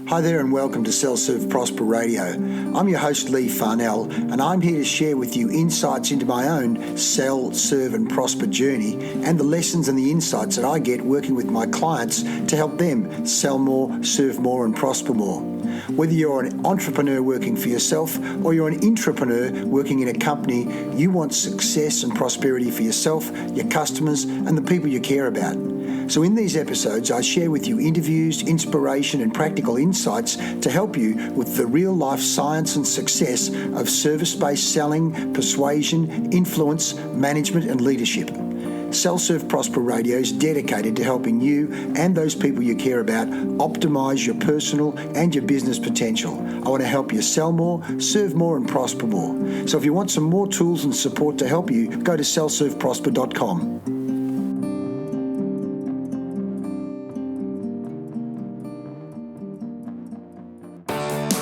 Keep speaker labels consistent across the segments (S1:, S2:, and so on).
S1: Hi there and welcome to Sell, Serve, Prosper Radio. I'm your host Leigh and I'm here to share with you insights into my own sell, serve and prosper journey and the lessons and the insights that I get working with my clients to help them sell more, serve more and prosper more. Whether you're an entrepreneur working for yourself or you're an intrapreneur working in a company, you want success and prosperity for yourself, your customers and the people you care about. So in these episodes, I share with you interviews, inspiration and practical insights to help you with the real-life science and success of service-based selling, persuasion, influence, management and leadership. Sell, Serve, Prosper Radio is dedicated to helping you and those people you care about optimise your personal and your business potential. I want to help you sell more, serve more and prosper more. So if you want some more tools and support to help you, go to sellserveprosper.com.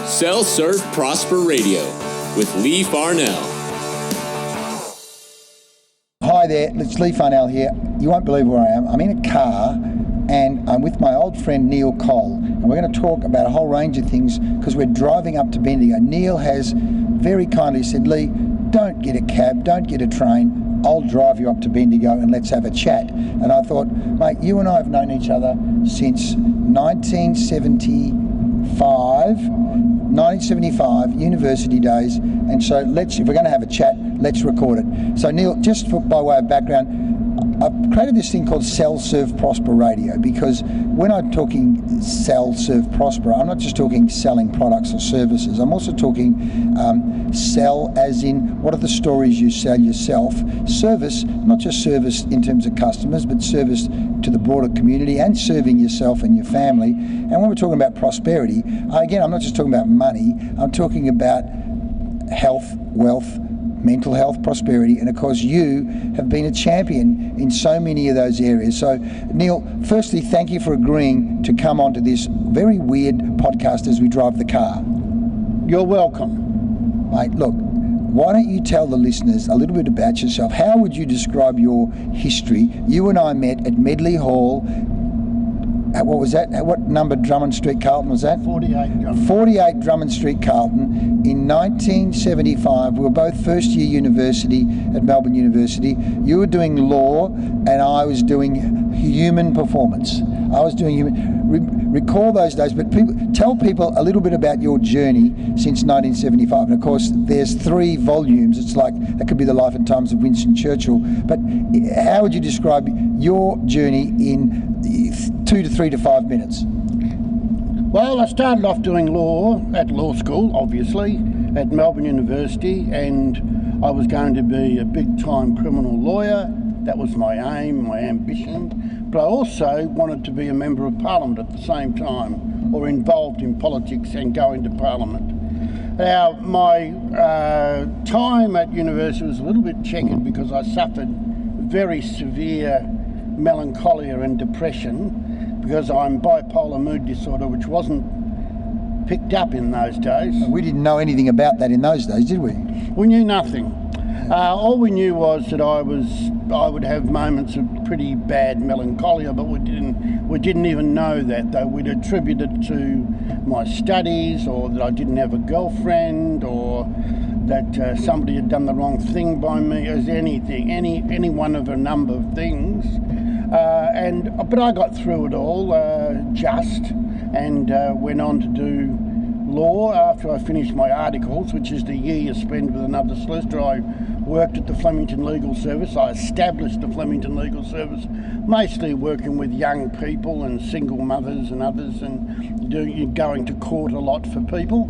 S2: Sell, Serve, Prosper Radio with Leigh Farnell.
S1: Hi there, it's Leigh Farnell here. You won't believe where I am. I'm in a car and I'm with my old friend Neil Cole, and we're going to talk about a whole range of things because we're driving up to Bendigo. Neil has very kindly said, Leigh, don't get a cab, don't get a train. I'll drive you up to Bendigo and let's have a chat. And I thought, mate, you and I have known each other since 1975, university days, and so if we're going to have a chat, let's record it. So Neil, just by way of background, I've created this thing called Sell, Serve, Prosper Radio because when I'm talking Sell, Serve, Prosper, I'm not just talking selling products or services. I'm also talking sell as in what are the stories you sell yourself. Service, not just service in terms of customers, but service to the broader community and serving yourself and your family. And when we're talking about prosperity, again, I'm not just talking about money, I'm talking about health, wealth, mental health, prosperity, and of course you have been a champion in so many of those areas. So Neil, firstly, thank you for agreeing to come onto this very weird podcast as we drive the car.
S3: You're welcome.
S1: Mate, look, why don't you tell the listeners a little bit about yourself? How would you describe your history? You and I met at Medley Hall. What was that? What number Drummond Street, Carlton was that? 48 Drummond Street, Carlton. In 1975, we were both first year university at Melbourne University. You were doing law and I was doing human performance. Recall those days, but tell people a little bit about your journey since 1975. And of course, there's 3 volumes. It's like, that could be the life and times of Winston Churchill. But how would you describe your journey in 2 to 3 to 5 minutes?
S3: Well, I started off doing law at law school, obviously, at Melbourne University, and I was going to be a big-time criminal lawyer. That was my aim, my ambition. But I also wanted to be a member of Parliament at the same time, or involved in politics and go into Parliament. Now, my time at university was a little bit checkered because I suffered very severe melancholia and depression because I'm bipolar mood disorder, which wasn't picked up in those days.
S1: We didn't know anything about that in those days, did we?
S3: We knew nothing. All we knew was that I would have moments of pretty bad melancholia, but we didn't even know that, though. We'd attribute it to my studies, or that I didn't have a girlfriend, or that somebody had done the wrong thing by me, as anything, any one of a number of things. But I got through it all and went on to do law after I finished my articles, which is the year you spend with another solicitor. I worked at the Flemington Legal Service. I established the Flemington Legal Service, mostly working with young people and single mothers and others, and going to court a lot for people.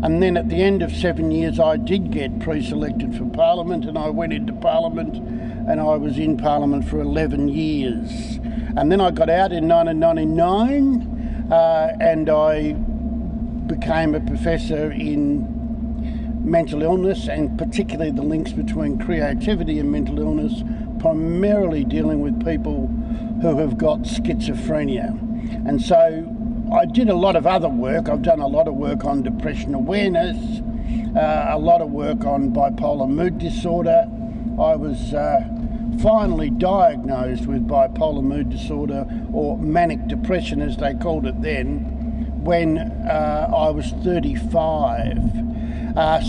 S3: And then at the end of 7 years, I did get pre-selected for Parliament, and I went into Parliament, and I was in Parliament for 11 years. And then I got out in 1999, and I became a professor in mental illness, and particularly the links between creativity and mental illness, primarily dealing with people who have got schizophrenia. And so I did a lot of other work. I've done a lot of work on depression awareness, a lot of work on bipolar mood disorder. I was finally diagnosed with bipolar mood disorder, or manic depression as they called it then, when I was 35.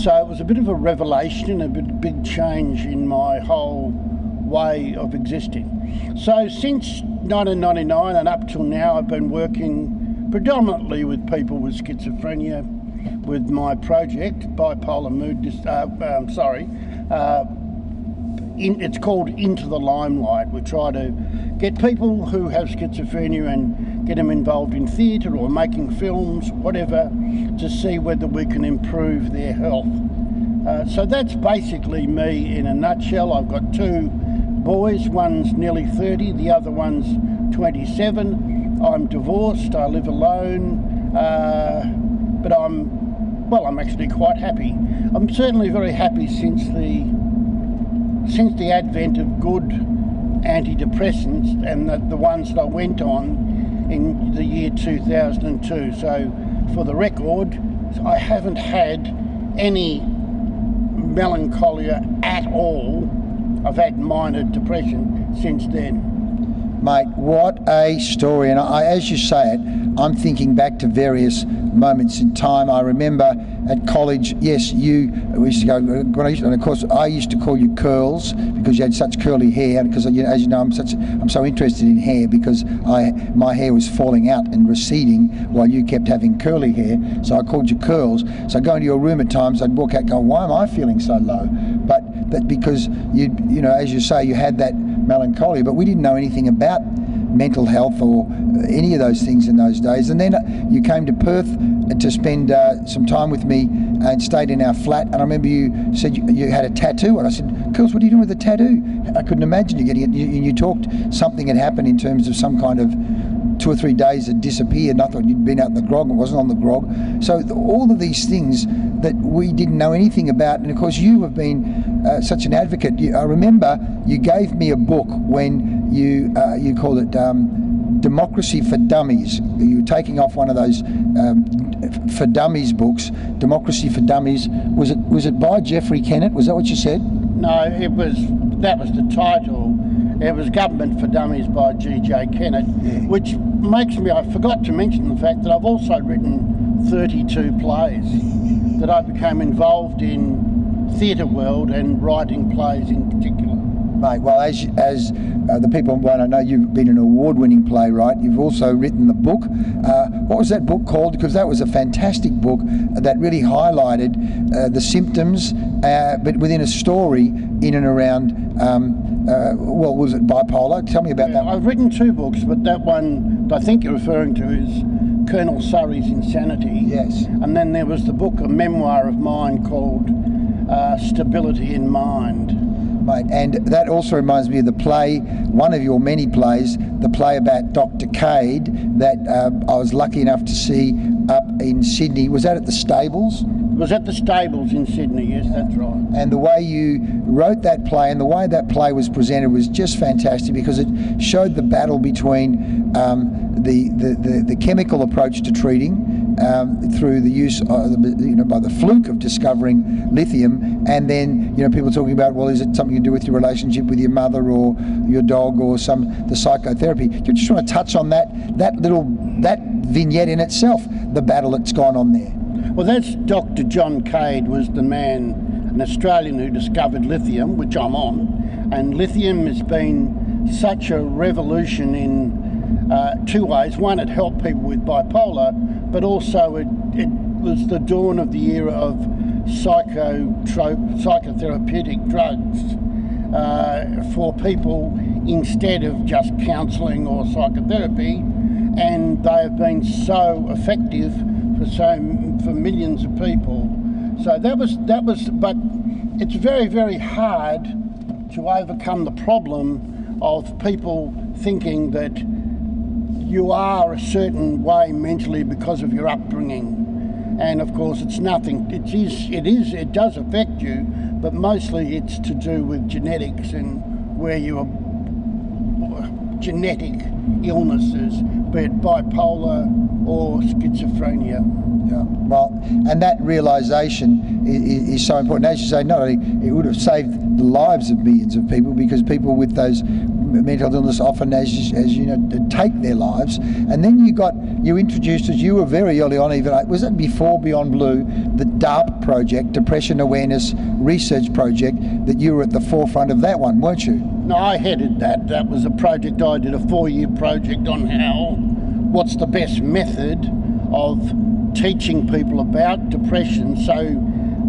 S3: So it was a bit of a revelation, a big change in my whole way of existing. So since 1999 and up till now, I've been working predominantly with people with schizophrenia, with my project, Bipolar Mood it's called Into the Limelight. We try to get people who have schizophrenia and get them involved in theatre or making films, whatever, to see whether we can improve their health. So that's basically me in a nutshell. I've got two boys, one's nearly 30, the other one's 27. I'm divorced, I live alone, but I'm actually quite happy. I'm certainly very happy since the advent of good antidepressants and the ones that I went on in the year 2002. So for the record, I haven't had any melancholia at all. I've had minor depression since then.
S4: Mate, what a story. And as you say it, I'm thinking back to various moments in time. I remember at college, yes, we used to go, and of course I used to call you Curls because you had such curly hair, because as you know, I'm so interested in hair because my hair was falling out and receding while you kept having curly hair, so I called you Curls. So going to your room at times, I'd walk out going, why am I feeling so low? But that because you as you say, you had that melancholia, but we didn't know anything about mental health or any of those things in those days. And then you came to Perth to spend some time with me and stayed in our flat, and I remember you said you had a tattoo, and I said, Curls, what are you doing with a tattoo? I couldn't imagine you getting it. You talked something had happened in terms of some kind of 2 or 3 days had disappeared, and I thought you'd been out in the grog and wasn't on the grog. So all of these things that we didn't know anything about, and of course you have been such an advocate. I remember you gave me a book when you called it Democracy for Dummies. You were taking off one of those for Dummies books, Democracy for Dummies. Was it by Geoffrey Kennett? Was that what you said?
S3: No, that was the title. It was Government for Dummies by G.J. Kennett, which makes me, I forgot to mention the fact that I've also written 32 plays, that I became involved in theatre world and writing plays in particular.
S4: Mate, well, as the people won't know, you've been an award-winning playwright. You've also written the book. What was that book called? Because that was a fantastic book that really highlighted the symptoms, but within a story in and around, was it bipolar? Tell me about that one.
S3: I've written 2 books, but that one I think you're referring to is Colonel Surrey's Insanity.
S4: Yes.
S3: And then there was the book, a memoir of mine called Stability in Mind.
S4: Mate, and that also reminds me of the play, one of your many plays, the play about Dr. Cade that I was lucky enough to see up in Sydney. Was that at the Stables?
S3: It was at the Stables in Sydney, yes, that's right.
S4: And the way you wrote that play and the way that play was presented was just fantastic, because it showed the battle between the chemical approach to treating through the use of by the fluke of discovering lithium, and then people talking about, well, is it something to do with your relationship with your mother or your dog or the psychotherapy? Do you just want to touch on that vignette in itself, the battle that's gone on there?
S3: Well, that's Dr. John Cade was the man, an Australian, who discovered lithium, which I'm on, and lithium has been such a revolution in 2 ways. One, it helped people with bipolar, but also it was the dawn of the era of psychotherapeutic drugs for people instead of just counselling or psychotherapy, and they have been so effective for millions of people. So that was, but it's very, very hard to overcome the problem of people thinking that you are a certain way mentally because of your upbringing. And of course it's nothing, it does affect you, but mostly it's to do with genetics and where you are, genetic illnesses, be it bipolar or schizophrenia.
S4: Yeah. Well, and that realisation is so important. As you say, not only it would have saved the lives of millions of people, because people with those mental illness often, as you know, take their lives. And then you introduced us, you were very early on, even, was it before Beyond Blue, the DARP project, Depression Awareness Research Project, that you were at the forefront of that one, weren't you?
S3: No, I headed that. That was a project I did, a 4-year project on what's the best method of teaching people about depression so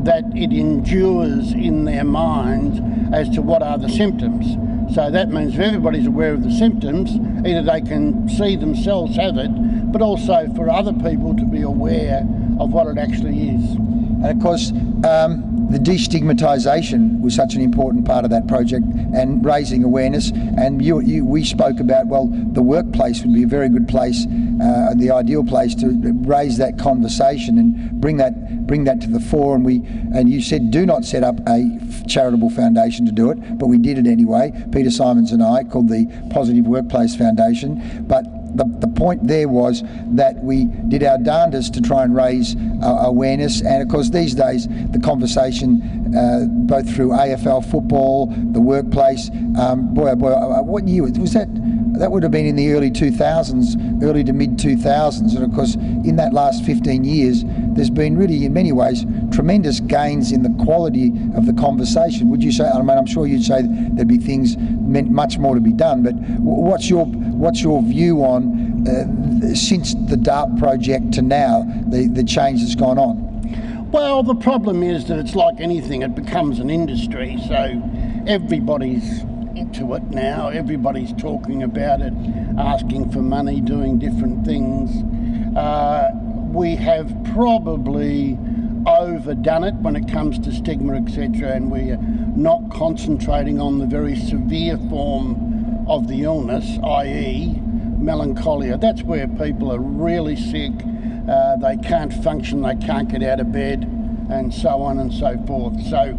S3: that it endures in their minds as to what are the symptoms. So that means if everybody's aware of the symptoms, either they can see themselves have it, but also for other people to be aware of what it actually is.
S4: And of course, the destigmatisation was such an important part of that project, and raising awareness. And we spoke about, well, the workplace would be a very good place, the ideal place to raise that conversation and bring that to the fore. And you said, do not set up a charitable foundation to do it, but we did it anyway. Peter Simons and I, called the Positive Workplace Foundation. But the point there was that we did our darndest to try and raise awareness, and of course these days the conversation both through AFL football, the workplace, what year was that? That would have been in the early 2000s, early to mid 2000s, and of course in that last 15 years there's been really, in many ways, tremendous gains in the quality of the conversation. Would you say? I mean, I'm sure you'd say there'd be things much more to be done, but what's your view on since the DARP project to now, the change that's gone on?
S3: Well, the problem is that it's like anything, it becomes an industry, so everybody's into it now, everybody's talking about it, asking for money, doing different things. We have probably overdone it when it comes to stigma, etc., and we are not concentrating on the very severe form of the illness, i.e. melancholia. That's where people are really sick, they can't function, they can't get out of bed, and so on and so forth. So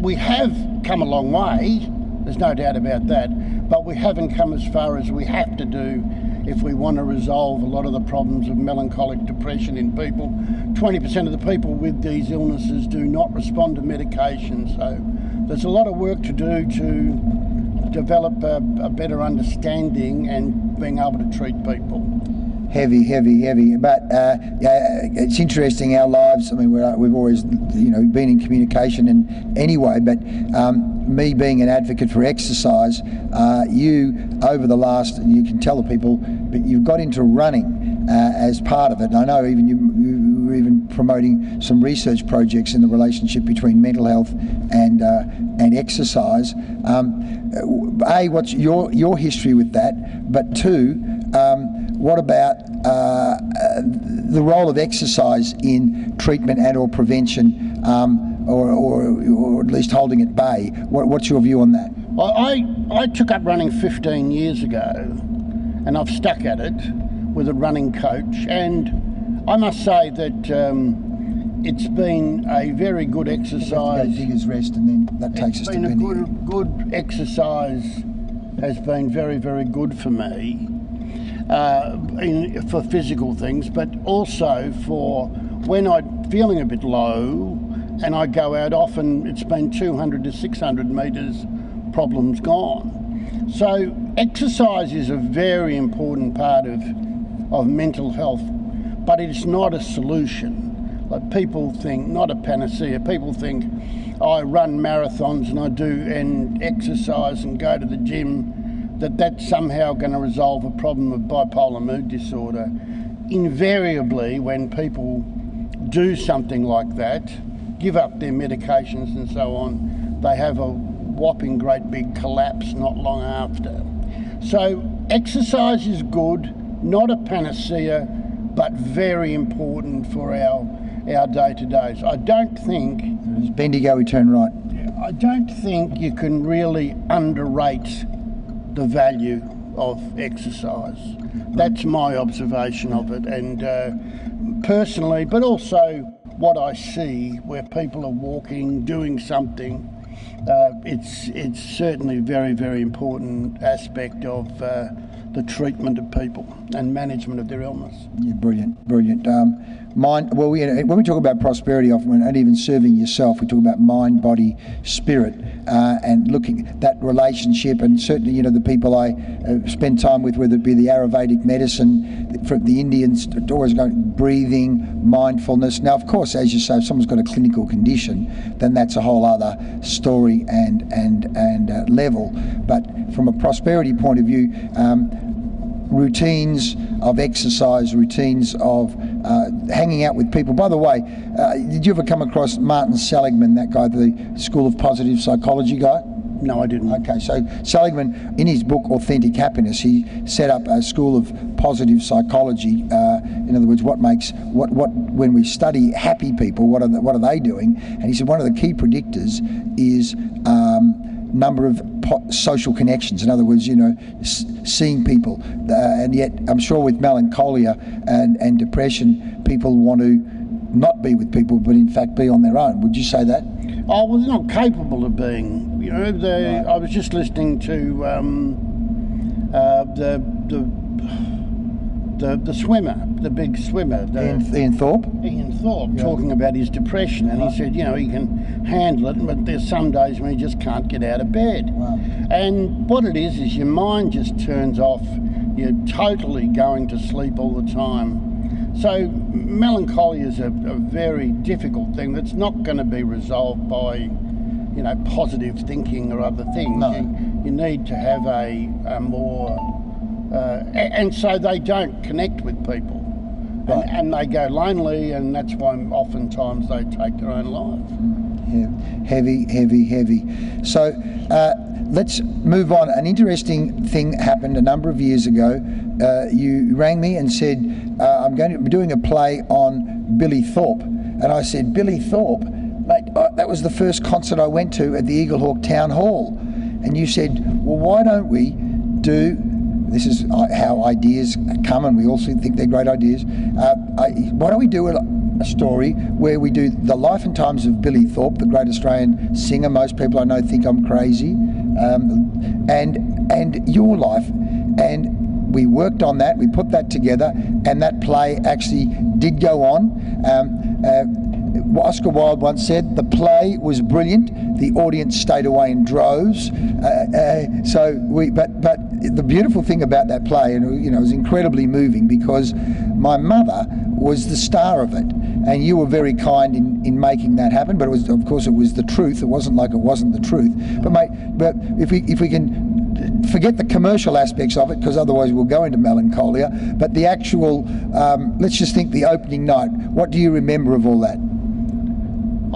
S3: we have come a long way, there's no doubt about that, but we haven't come as far as we have to do if we want to resolve a lot of the problems of melancholic depression in people. 20% of the people with these illnesses do not respond to medication, so there's a lot of work to do to develop a better understanding and being able to treat people.
S4: Heavy. But it's interesting, our lives, I mean, we've always, been in communication and anyway, but me being an advocate for exercise, you, over the last, you can tell the people, but you've got into running as part of it. And I know even you were even promoting some research projects in the relationship between mental health and exercise. A, what's your history with that? But two, what about the role of exercise in treatment and or prevention, or at least holding at bay? What's your view on that?
S3: Well, I took up running 15 years ago, and I've stuck at it with a running coach, and I must say that it's been a very good exercise.
S4: Diggers rest, and then that takes us to Bendigo.
S3: It's been a good exercise, has been very, very good for me. For physical things, but also for when I'm feeling a bit low and I go out, often it's been 200 to 600 metres, problems gone. So exercise is a very important part of mental health, but it's not a solution. Like people think, not a panacea. People think I run marathons and exercise and go to the gym, that's somehow going to resolve a problem of bipolar mood disorder. Invariably, when people do something like that, give up their medications and so on, they have a whopping great big collapse not long after. So exercise is good, not a panacea, but very important for our day-to-days. I don't think...
S4: As Bendigo, we turn right.
S3: I don't think you can really underrate the value of exercise. That's my observation of it, and personally, but also what I see where people are walking, doing something, it's certainly a very, very important aspect of the treatment of people and management of their illness.
S4: Yeah, brilliant. mind. Well, when we talk about prosperity, often, and even serving yourself, we talk about mind, body, spirit, and looking at that relationship. And certainly, the people I spend time with, whether it be the Ayurvedic medicine, from the Indians, always going breathing, mindfulness. Now, of course, as you say, if someone's got a clinical condition, then that's a whole other story and level. But from a prosperity point of view, routines of exercise, routines of hanging out with people. By the way, did you ever come across Martin Seligman, that guy, the School of Positive Psychology guy?
S3: No, I didn't.
S4: Okay, so Seligman, in his book Authentic Happiness, he set up a school of positive psychology. In other words, what when we study happy people, what are they doing? And he said one of the key predictors is number of social connections. In other words, seeing people. And yet, I'm sure with melancholia and depression, people want to not be with people, but in fact be on their own. Would you say that?
S3: I was not capable of being.
S4: Right.
S3: I was just listening to the swimmer, the big swimmer,
S4: Ian Thorpe.
S3: Ian Thorpe, talking about his depression, and he said, he can handle it, but there's some days when he just can't get out of bed.
S4: Wow.
S3: And what it is your mind just turns off. You're totally going to sleep all the time. So melancholy is a very difficult thing that's not going to be resolved by, positive thinking or other things.
S4: No.
S3: You need to have a more... and so they don't connect with people.
S4: Right.
S3: And they go lonely, and that's why oftentimes they take their own life.
S4: Yeah. Heavy. So let's move on. An interesting thing happened a number of years ago. You rang me and said, I'm going to be doing a play on Billy Thorpe. And I said, Billy Thorpe? Mate, that was the first concert I went to at the Eaglehawk Town Hall. And you said, well, why don't we do... This is how ideas come, and we also think they're great ideas. Why don't we do a story where we do the life and times of Billy Thorpe, the great Australian singer? Most people I know think I'm crazy, and your life. And we worked on that. We put that together, and that play actually did go on. Oscar Wilde once said, the play was brilliant, the audience stayed away in droves. But the beautiful thing about that play, and it was incredibly moving, because my mother was the star of it, and you were very kind in making that happen. But of course it was the truth. It wasn't like it wasn't the truth. But mate, if we can forget the commercial aspects of it, because otherwise we'll go into melancholia. But the actual, let's just think the opening night. What do you remember of all that?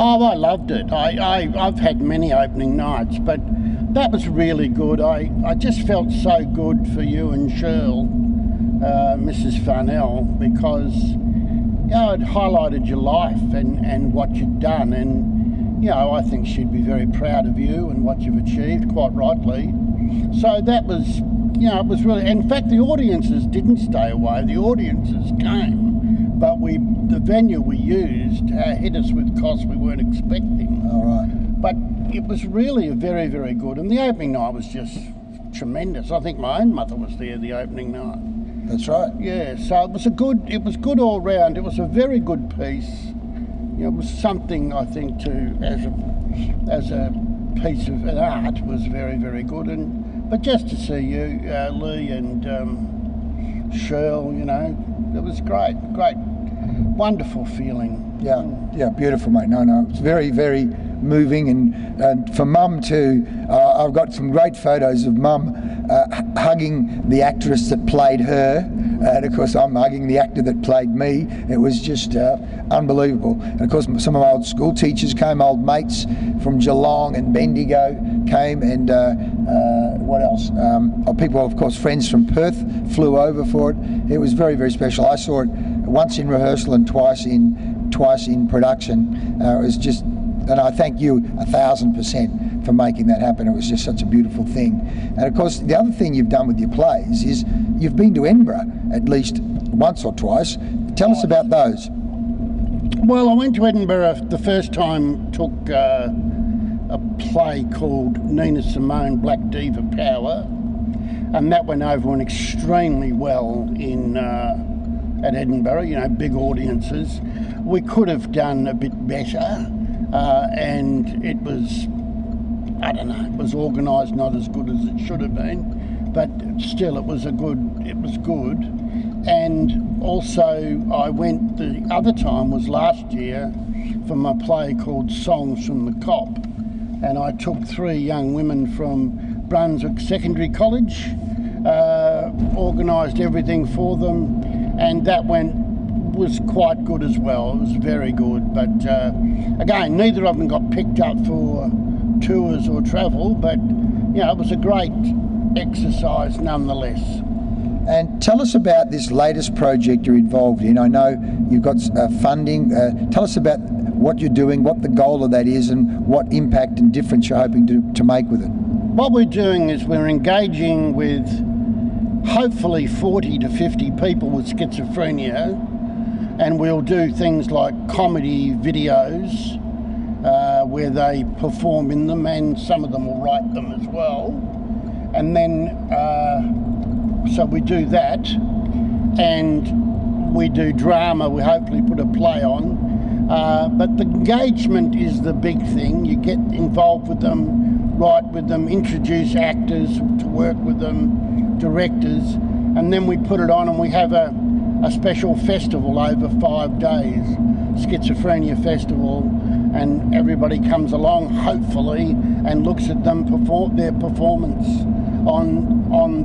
S3: Oh, I loved it. I've had many opening nights, but that was really good. I just felt so good for you and Shirl, Mrs. Farnell, because it highlighted your life and what you'd done, and I think she'd be very proud of you and what you've achieved, quite rightly. So that was, it was really. In fact, the audiences didn't stay away. The audiences came, but the venue we used hit us with costs we weren't expecting.
S4: All right.
S3: But it was really very, very good. And the opening night was just tremendous. I think my own mother was there the opening night.
S4: That's right.
S3: Yeah, so it was good all round. It was a very good piece. It was something, I think, as a piece of art was very, very good. But just to see you, Leigh and Shirl, it was great, wonderful feeling.
S4: Yeah, beautiful, mate. No, it's very, very moving, and for Mum too. I've got some great photos of Mum hugging the actress that played her, and of course I'm hugging the actor that played me. It was just unbelievable. And of course some of my old school teachers came, old mates from Geelong and Bendigo came, and what else? People, of course, friends from Perth flew over for it. It was very, very special. I saw it once in rehearsal and twice in production. It was just, and I thank you 1,000% for making that happen. It was just such a beautiful thing. And of course, the other thing you've done with your plays is you've been to Edinburgh at least once or twice. Tell us about those.
S3: Well, I went to Edinburgh the first time, took a play called Nina Simone, Black Diva Power, and that went over extremely well in at Edinburgh, big audiences. We could have done a bit better, and it was, it was organised not as good as it should have been, but still it was good. And also I went, the other time was last year, for my play called Songs from the Cop, and I took 3 young women from Brunswick Secondary College, organised everything for them, and that was quite good as well. It was very good, but again, neither of them got picked up for tours or travel, but it was a great exercise nonetheless.
S4: And tell us about this latest project you're involved in. I know you've got funding. Tell us about what you're doing, what the goal of that is, and what impact and difference you're hoping to make with it.
S3: What we're doing is we're engaging with hopefully 40 to 50 people with schizophrenia, and we'll do things like comedy videos where they perform in them, and some of them will write them as well. And then so we do that, and we do drama. We hopefully put a play on, but the engagement is the big thing. You get involved with them, write with them, introduce actors to work with them, directors, and then we put it on and we have a special festival over 5 days, Schizophrenia Festival, and everybody comes along hopefully and looks at them their performance on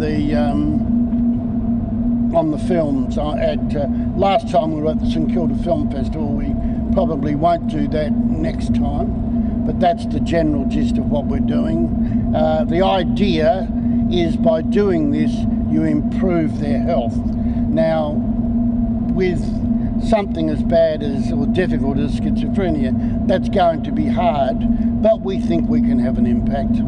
S3: the films. Last time we were at the St Kilda Film Festival. We probably won't do that next time, but that's the general gist of what we're doing. The idea is by doing this you improve their health. Now, with something as bad as or difficult as schizophrenia, that's going to be hard, but we think we can have an impact.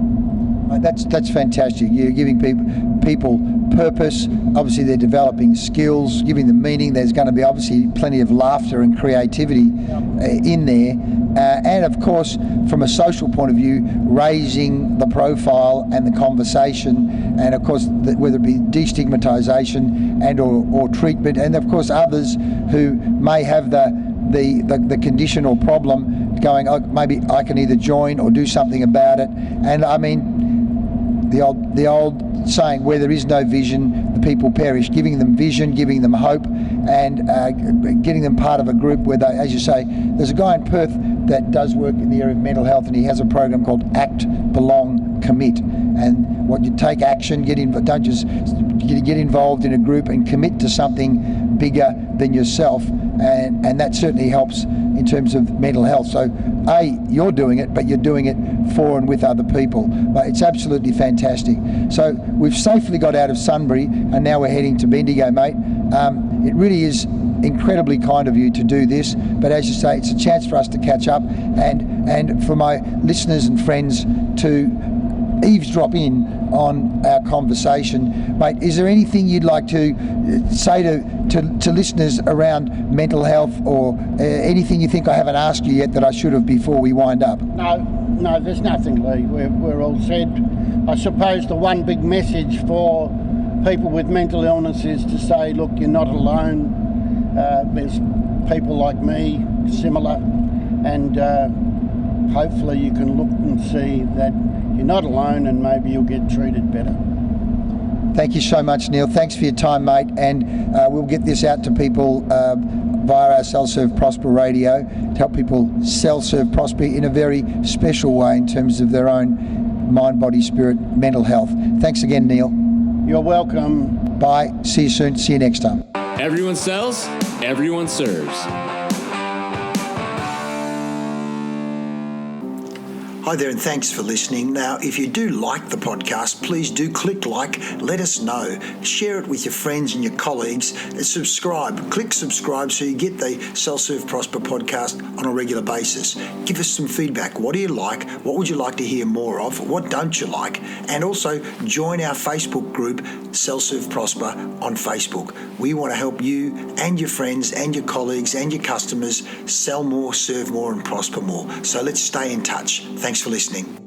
S4: That's fantastic. You're giving people purpose. Obviously, they're developing skills, giving them meaning. There's going to be obviously plenty of laughter and creativity in there. And of course, from a social point of view, raising the profile and the conversation, and of course, whether it be destigmatisation and or treatment, and of course others who may have the condition or problem going, oh, maybe I can either join or do something about it. And I mean, the old saying, where there is no vision, the people perish. Giving them vision, giving them hope, and getting them part of a group where they, as you say, there's a guy in Perth that does work in the area of mental health, and he has a program called Act, Belong, Commit. And what you take action, don't just get involved in a group and commit to something bigger than yourself, and that certainly helps in terms of mental health. So you're doing it, but you're doing it for and with other people. But it's absolutely fantastic. So we've safely got out of Sunbury, and now we're heading to Bendigo, mate. It really is incredibly kind of you to do this, but as you say, it's a chance for us to catch up and for my listeners and friends to eavesdrop in on our conversation. Mate, is there anything you'd like to say to listeners around mental health, or anything you think I haven't asked you yet that I should have before we wind up?
S3: No, there's nothing, Leigh. We're all said. I suppose the one big message for people with mental illness is to say, look, you're not alone. There's people like me, similar, and hopefully you can look and see that you're not alone, and maybe you'll get treated better.
S4: Thank you so much, Neil. Thanks for your time, mate, and we'll get this out to people via our Sell, Serve, Prosper radio to help people sell, serve, prosper in a very special way in terms of their own mind, body, spirit, mental health. Thanks again, Neil.
S3: You're welcome.
S4: Bye. See you soon. See you next time.
S2: Everyone sells, everyone serves.
S1: Hi there, and thanks for listening. Now, if you do like the podcast, please do click like, let us know. Share it with your friends and your colleagues. Subscribe. Click subscribe so you get the Sell, Serve, Prosper podcast on a regular basis. Give us some feedback. What do you like? What would you like to hear more of? What don't you like? And also join our Facebook group, Sell, Serve, Prosper, on Facebook. We want to help you and your friends and your colleagues and your customers sell more, serve more, and prosper more. So let's stay in touch. Thanks for listening.